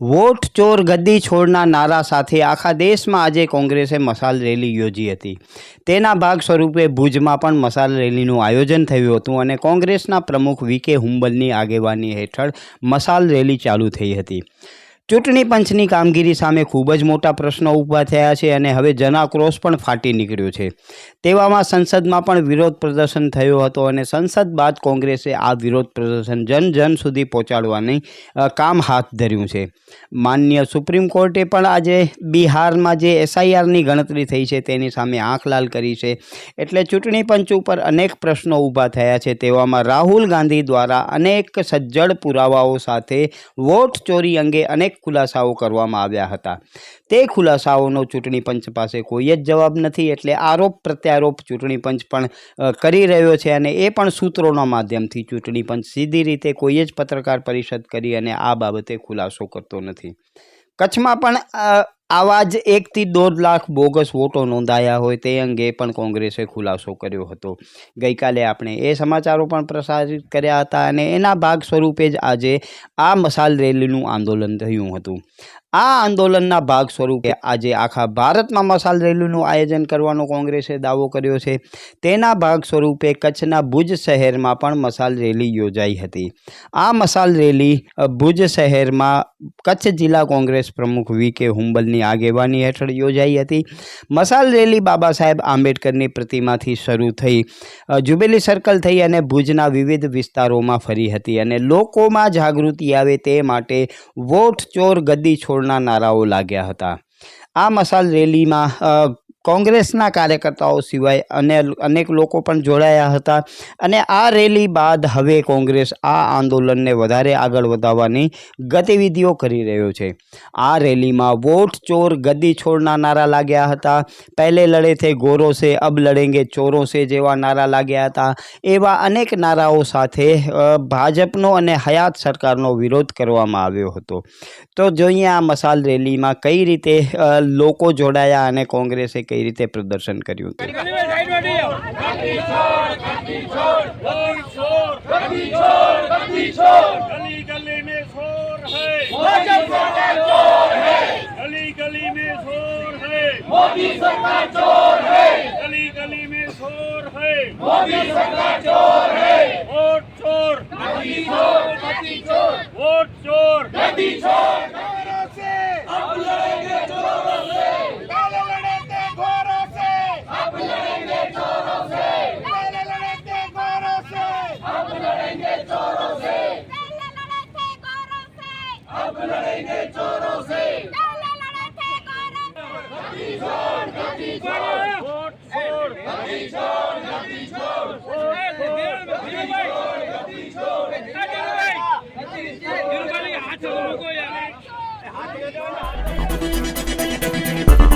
Vote ચોર ગદ્દી છોડના નારા સાથે આખા દેશમાં આજે કોંગ્રેસે મશાલ રેલી યોજી હતી। તેના ભાગ સ્વરૂપે ભુજમાં પણ મશાલ રેલીનું આયોજન થયું હતું અને કોંગ્રેસના પ્રમુખ વી.કે. હુંબલની આગેવાની હેઠળ મશાલ રેલી ચાલુ થઈ હતી। ચૂંટણી પંચની કામગીરી સામે ખૂબ જ મોટા પ્રશ્નો ઊભા થયા છે અને હવે જનાક્રોશ પણ ફાટી નીકળ્યો છે। તેવામાં સંસદમાં પણ વિરોધ પ્રદર્શન થયો હતો અને સંસદ બાદ કોંગ્રેસે આ વિરોધ પ્રદર્શન જન સુધી પહોંચાડવાની કામ હાથ ધર્યું છે। માનનીય સુપ્રીમ કોર્ટે પણ આજે બિહારમાં જે SIRની ગણતરી થઈ છે તેની સામે આંખ લાલ કરી છે। એટલે ચૂંટણી પંચ ઉપર અનેક પ્રશ્નો ઊભા થયા છે। તેવામાં રાહુલ ગાંધી દ્વારા અનેક સજ્જડ પુરાવાઓ સાથે વોટ ચોરી અંગે અનેક ખુલાસાઓ કરવામાં આવ્યા હતા। તે ખુલાસાઓનો ચૂંટણી પંચ પાસે કોઈ જ જવાબ નથી। એટલે આરોપ પ્રત્યારોપ ચૂંટણી પંચ પણ કરી રહ્યો છે અને એ પણ સૂત્રોના માધ્યમથી ચૂંટણી પંચ સીધી રીતે કોઈ જ પત્રકાર પરિષદ કરી અને આ બાબતે ખુલાસો કરતો નથી। કચ્છમાં પણ આવા જ 1 થી 1.5 લાખ બોગસ વોટો નોંધાયા હોય તે અંગે પણ કોંગ્રેસે ખુલાસો કર્યો હતો। ગઈકાલે આપણે એ સમાચારો પણ પ્રસારિત કર્યા હતા અને એના ભાગ સ્વરૂપે જ આજે આ મશાલ રેલીનું આંદોલન થયું હતું। આ આંદોલનના ભાગ સ્વરૂપે આજે આખા ભારતમાં મશાલ રેલીનું આયોજન કરવાનો કોંગ્રેસે દાવો કર્યો છે। તેના ભાગ સ્વરૂપે કચ્છના ભુજ શહેરમાં પણ મશાલ રેલી યોજાઈ હતી। આ મશાલ રેલી ભુજ શહેરમાં કચ્છ જિલ્લા કોંગ્રેસ પ્રમુખ વી.કે. હુંબલની આગેવાની હેઠળ યોજાઈ હતી। મશાલ રેલી બાબા સાહેબ આંબેડકરની પ્રતિમાથી શરૂ થઈ જ્યુબિલી સર્કલ થઈ અને ભુજના વિવિધ વિસ્તારોમાં ફરી હતી અને લોકોમાં જાગૃતિ આવે તે માટે વોટ ચોર ગદ્દી છોડના નારાઓ લાગ્યા હતા। આ મશાલ રેલીમાં કોંગ્રેસના કાર્યકર્તાઓ સિવાય અનેક લોકો પણ જોડાયા હતા અને આ રેલી બાદ હવે કોંગ્રેસ આ આંદોલનને વધારે આગળ વધારવાની ગતિવિધિઓ કરી રહ્યો છે। આ રેલીમાં વોટ ચોર ગદ્દી છોડના નારા લાગ્યા હતા। પહેલે લડે થે ગોરો સે અબ લડેંગે ચોરો સે જેવા નારા લાગ્યા હતા। એવા અનેક નારાઓ સાથે ભાજપનો અને હયાત સરકારનો વિરોધ કરવામાં આવ્યો હતો। તો જોઈએ આ મશાલ રેલીમાં કઈ રીતે લોકો જોડાયા અને કોંગ્રેસે કઈ રીતે પ્રદર્શન કર્યું હતું। हाथ